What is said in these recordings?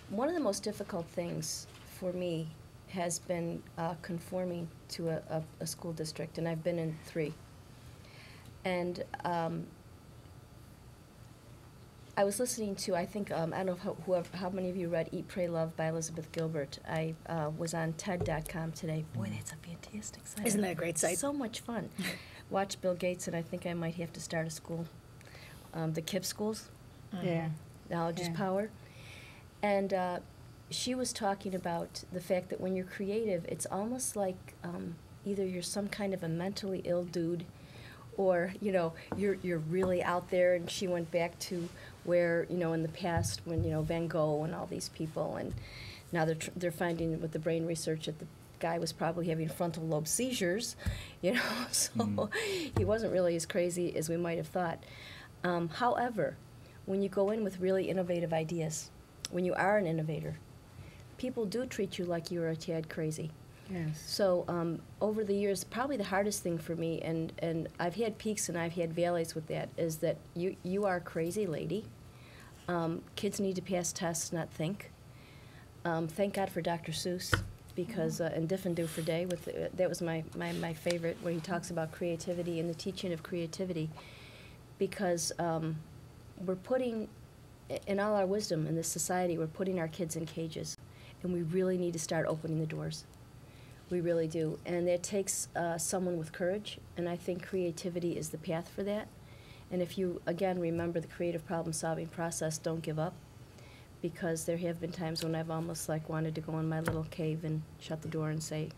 One of the most difficult things for me has been conforming to a school district, and I've been in 3. And I was listening to, I think, I don't know how many of you read Eat, Pray, Love by Elizabeth Gilbert. I was on TED.com today. Boy, that's a fantastic site. Isn't that a great site? So much fun. Watch Bill Gates, and I think I might have to start a school. The KIPP schools. Yeah. Knowledge is power. And she was talking about the fact that when you're creative, it's almost like either you're some kind of a mentally ill dude, or you're really out there. And she went back to where in the past when Van Gogh and all these people, and now they're finding with the brain research that the guy was probably having frontal lobe seizures, so he wasn't really as crazy as we might have thought. However, when you go in with really innovative ideas, when you are an innovator, people do treat you like you're a tad crazy. Yes. So over the years, probably the hardest thing for me, and I've had peaks and I've had valleys with that, is that you are a crazy lady. Kids need to pass tests, not think. Thank God for Dr. Seuss, because and Diff and Do for Day, that was my favorite, where he talks about creativity and the teaching of creativity, because we're putting, in all our wisdom in this society, we're putting our kids in cages, and we really need to start opening the doors. We really do, and it takes someone with courage, and I think creativity is the path for that. And if you, again, remember the creative problem-solving process, don't give up, because there have been times when I've almost wanted to go in my little cave and shut the door and say,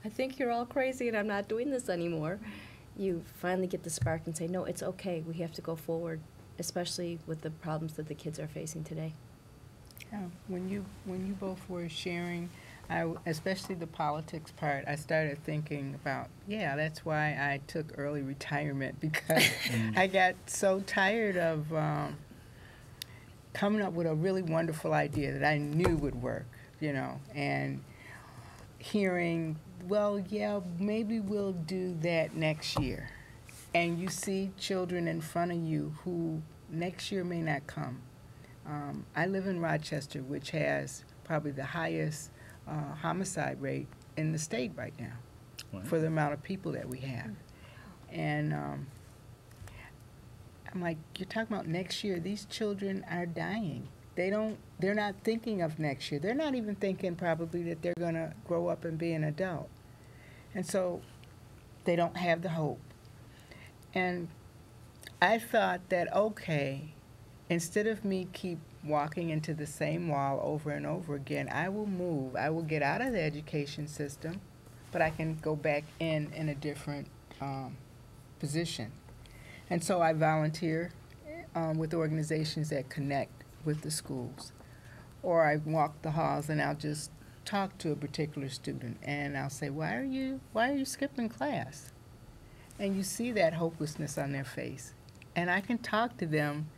I think you're all crazy and I'm not doing this anymore. You finally get the spark and say, no, it's okay, we have to go forward, especially with the problems that the kids are facing today. Yeah, when you both were sharing, especially the politics part, I started thinking about, that's why I took early retirement, because I got so tired of coming up with a really wonderful idea that I knew would work, and hearing, well, yeah, maybe we'll do that next year. And you see children in front of you who next year may not come. I live in Rochester, which has probably the highest homicide rate in the state right now. Wow. For the amount of people that we have. And I'm like, you're talking about next year, these children are dying. They're not thinking of next year. They're not even thinking probably that they're gonna grow up and be an adult. And so they don't have the hope. And I thought that, okay, instead of me keep walking into the same wall over and over again, I will move. I will get out of the education system, but I can go back in a different position. And so I volunteer with organizations that connect with the schools. Or I walk the halls and I'll just talk to a particular student and I'll say, why are you skipping class? And you see that hopelessness on their face. And I can talk to them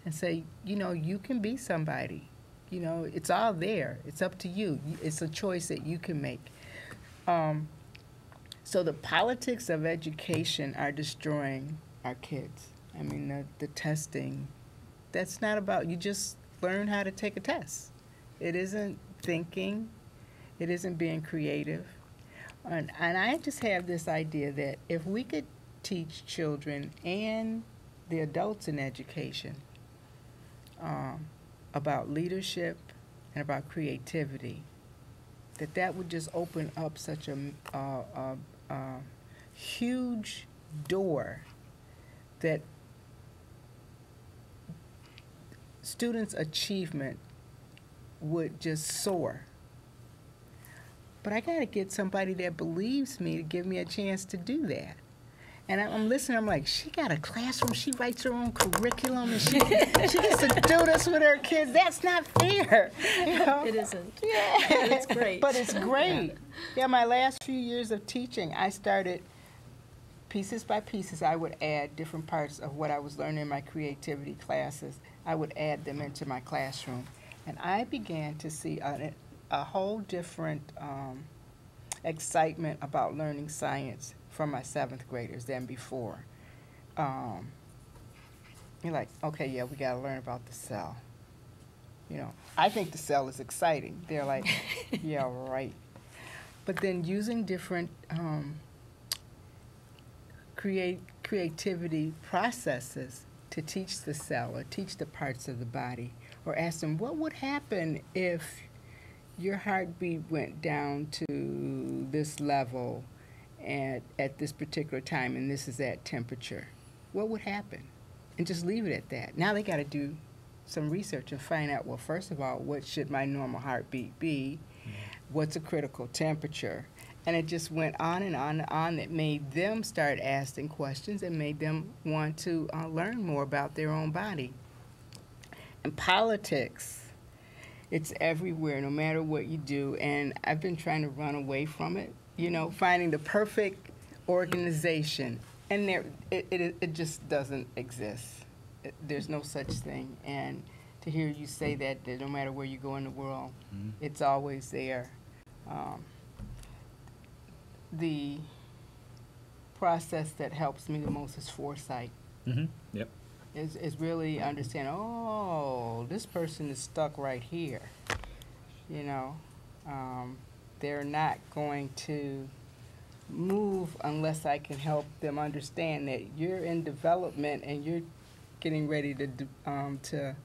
and say, you can be somebody. It's all there. It's up to you. It's a choice that you can make. So the politics of education are destroying our kids. I mean, the testing, that's not about, you just learn how to take a test. It isn't thinking. It isn't being creative. And I just have this idea that if we could teach children and the adults in education about leadership and about creativity, that would just open up such a huge door that students' achievement would just soar. But I got to get somebody that believes me to give me a chance to do that. And I'm listening, I'm like, she got a classroom, she writes her own curriculum, and she gets to do this with her kids. That's not fair. It isn't. Yeah. But it's great. But it's great. Yeah, my last few years of teaching, I started pieces by pieces. I would add different parts of what I was learning in my creativity classes. I would add them into my classroom. And I began to see a whole different excitement about learning science from my 7th graders than before. You're like, okay, yeah, we got to learn about the cell. You know, I think the cell is exciting. They're like, yeah, right. But then using different creativity processes to teach the cell or teach the parts of the body, or ask them, what would happen if your heartbeat went down to this level at this particular time, and this is at temperature? What would happen? And just leave it at that. Now they got to do some research and find out, well, first of all, what should my normal heartbeat be? What's a critical temperature? And it just went on and on and on. That made them start asking questions and made them want to learn more about their own body. And politics, it's everywhere, no matter what you do. And I've been trying to run away from it, you know, finding the perfect organization. And it just doesn't exist. There's no such thing. And to hear you say that no matter where you go in the world, it's always there. The process that helps me the most is foresight. Yep. Is really understanding, oh, this person is stuck right here. You know, they're not going to move unless I can help them understand that you're in development and you're getting ready to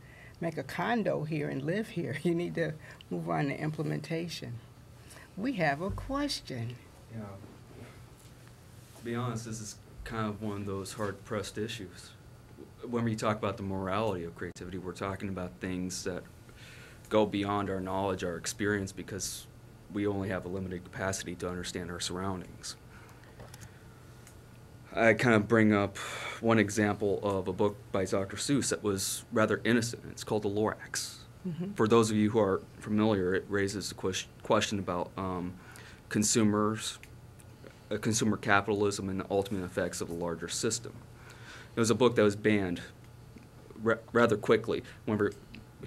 make a condo here and live here. You need to move on to implementation. We have a question. Yeah. To be honest, this is kind of one of those hard-pressed issues. When we talk about the morality of creativity, we're talking about things that go beyond our knowledge, our experience, because we only have a limited capacity to understand our surroundings. I kind of bring up one example of a book by Dr. Seuss that was rather innocent. It's called The Lorax. For those of you who are familiar, it raises a question about consumer capitalism and the ultimate effects of the larger system. It was a book that was banned rather quickly whenever it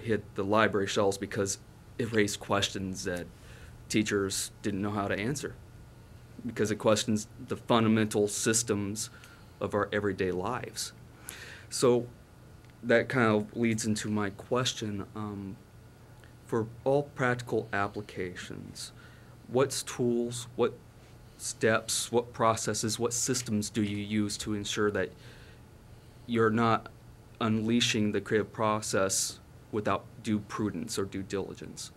hit the library shelves because it raised questions that teachers didn't know how to answer, because it questions the fundamental systems of our everyday lives. So that kind of leads into my question. For all practical applications, what tools, what steps, what processes, what systems do you use to ensure that you're not unleashing the creative process without due prudence or due diligence?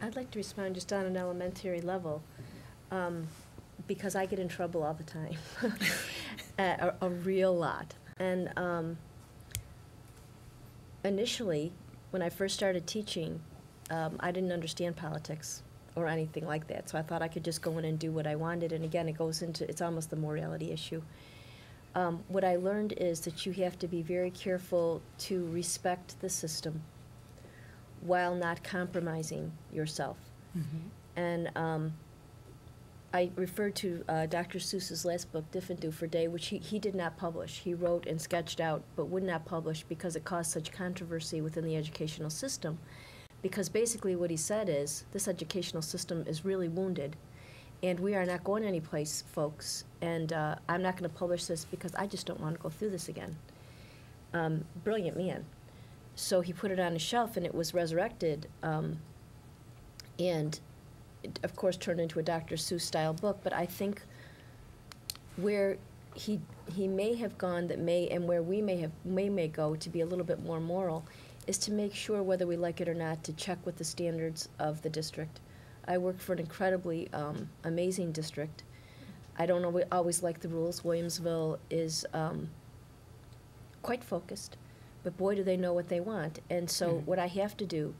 I'd like to respond just on an elementary level, because I get in trouble all the time, a real lot. And initially, when I first started teaching, I didn't understand politics or anything like that, so I thought I could just go in and do what I wanted. And again, it goes into, it's almost the morality issue. What I learned is that you have to be very careful to respect the system while not compromising yourself. And I referred to Dr. Seuss's last book, Diff and Do for Day, which he did not publish. He wrote and sketched out, but would not publish because it caused such controversy within the educational system. Because basically what he said is, this educational system is really wounded, and we are not going anyplace, folks, and I'm not going to publish this because I just don't want to go through this again. Brilliant man. So he put it on a shelf, and it was resurrected, and it, of course, turned into a Dr. Seuss-style book. But I think where he may have gone that may, and where we may go to be a little bit more moral, is to make sure, whether we like it or not, to check with the standards of the district. I work for an incredibly amazing district. I don't always like the rules. Williamsville is quite focused, but boy, do they know what they want. And so what I have to do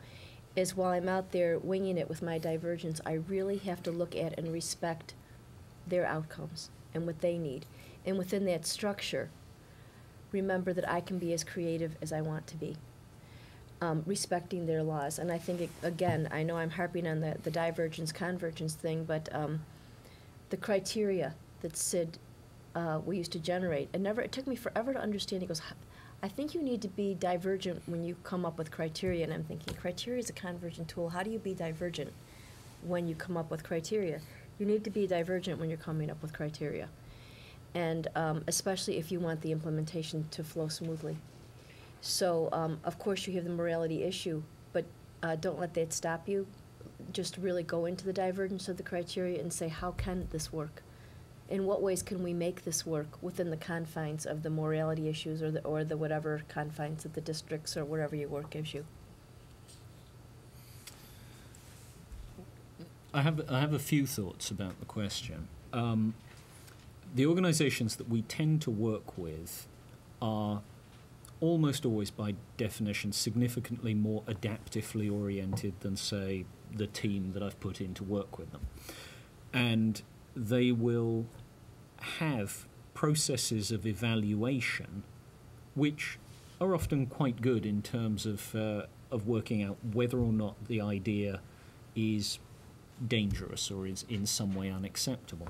is, while I'm out there winging it with my divergence, I really have to look at and respect their outcomes and what they need. And within that structure, remember that I can be as creative as I want to be, respecting their laws. And I think, again, I know I'm harping on the divergence-convergence thing, but the criteria that Sid we used to generate, it took me forever to understand. He goes, I think you need to be divergent when you come up with criteria. And I'm thinking, criteria is a convergent tool. How do you be divergent when you come up with criteria? You need to be divergent when you're coming up with criteria, and especially if you want the implementation to flow smoothly. So, of course, you have the morality issue, but don't let that stop you. Just really go into the divergence of the criteria and say, how can this work? In what ways can we make this work within the confines of the morality issues or the whatever confines that the districts or whatever your work gives you? I have a few thoughts about the question. The organizations that we tend to work with are almost always by definition significantly more adaptively oriented than, say, the team that I've put in to work with them. And they will have processes of evaluation which are often quite good in terms of working out whether or not the idea is dangerous or is in some way unacceptable.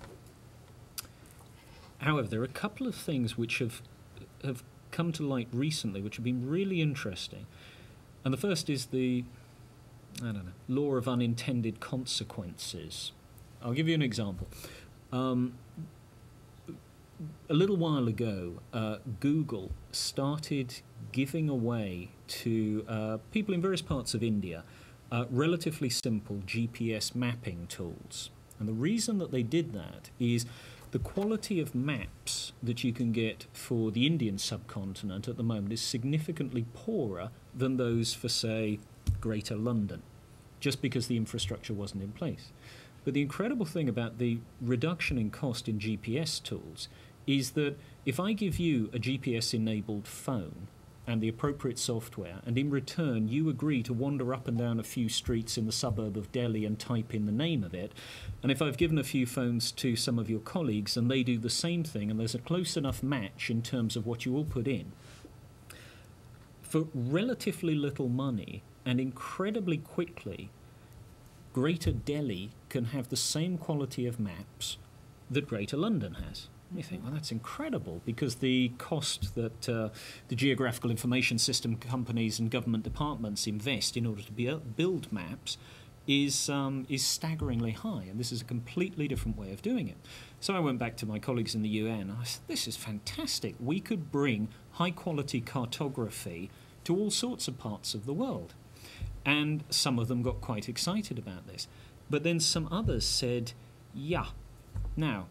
However, there are a couple of things which have come to light recently which have been really interesting. And the first is the, law of unintended consequences. I'll give you an example. A little while ago, Google started giving away to people in various parts of India relatively simple GPS mapping tools. And the reason that they did that is the quality of maps that you can get for the Indian subcontinent at the moment is significantly poorer than those for, say, Greater London, just because the infrastructure wasn't in place. But the incredible thing about the reduction in cost in GPS tools is that if I give you a GPS-enabled phone and the appropriate software, and in return you agree to wander up and down a few streets in the suburb of Delhi and type in the name of it, and if I've given a few phones to some of your colleagues and they do the same thing and there's a close enough match in terms of what you all put in, for relatively little money and incredibly quickly, Greater Delhi can have the same quality of maps that Greater London has. You think, well, that's incredible, because the cost that the geographical information system companies and government departments invest in order to build maps is staggeringly high, and this is a completely different way of doing it. So I went back to my colleagues in the UN. I said, this is fantastic. We could bring high-quality cartography to all sorts of parts of the world. And some of them got quite excited about this. But then some others said, yeah, now,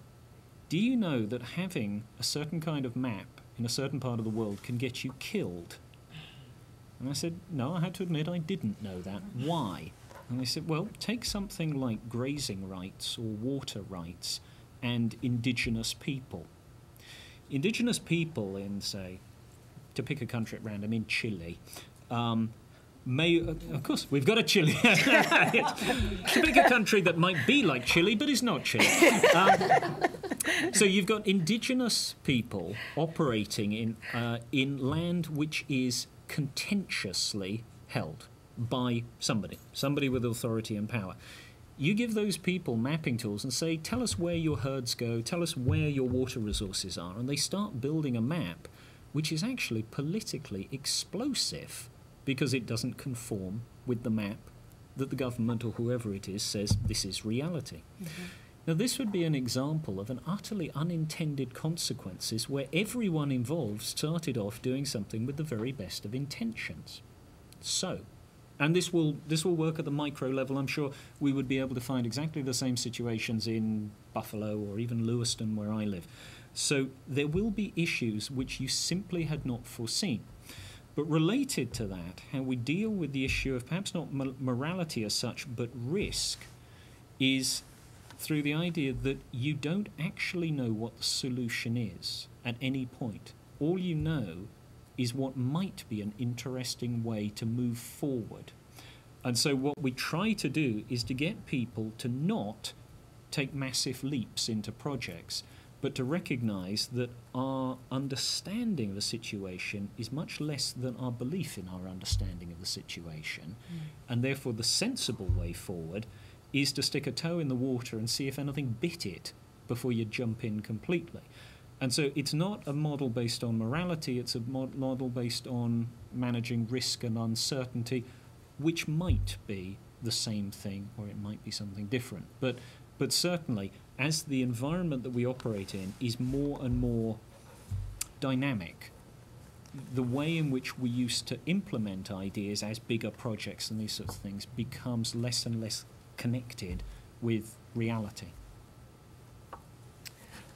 do you know that having a certain kind of map in a certain part of the world can get you killed? And I said, no, I had to admit I didn't know that. Why? And they said, well, take something like grazing rights or water rights and indigenous people. Indigenous people in, say, to pick a country at random, in Chile, of course, we've got a Chile. To pick a country that might be like Chile, but is not Chile. So you've got indigenous people operating in land which is contentiously held by somebody with authority and power. You give those people mapping tools and say, tell us where your herds go, tell us where your water resources are, and they start building a map which is actually politically explosive, because it doesn't conform with the map that the government or whoever it is says this is reality. Mm-hmm. Now, this would be an example of an utterly unintended consequences where everyone involved started off doing something with the very best of intentions. So, and this will work at the micro level. I'm sure we would be able to find exactly the same situations in Buffalo or even Lewiston, where I live. So there will be issues which you simply had not foreseen. But related to that, how we deal with the issue of perhaps not morality as such, but risk, is through the idea that you don't actually know what the solution is at any point. All you know is what might be an interesting way to move forward. And so what we try to do is to get people to not take massive leaps into projects, but to recognize that our understanding of the situation is much less than our belief in our understanding of the situation. And therefore the sensible way forward is to stick a toe in the water and see if anything bit it before you jump in completely. And so it's not a model based on morality, it's a model based on managing risk and uncertainty, which might be the same thing or it might be something different. But certainly, as the environment that we operate in is more and more dynamic, the way in which we used to implement ideas as bigger projects and these sorts of things becomes less and less connected with reality.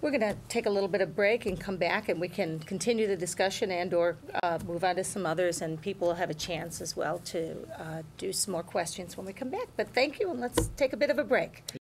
We're going to take a little bit of break and come back, and we can continue the discussion and or move on to some others, and people will have a chance as well to do some more questions when we come back. But thank you, and let's take a bit of a break.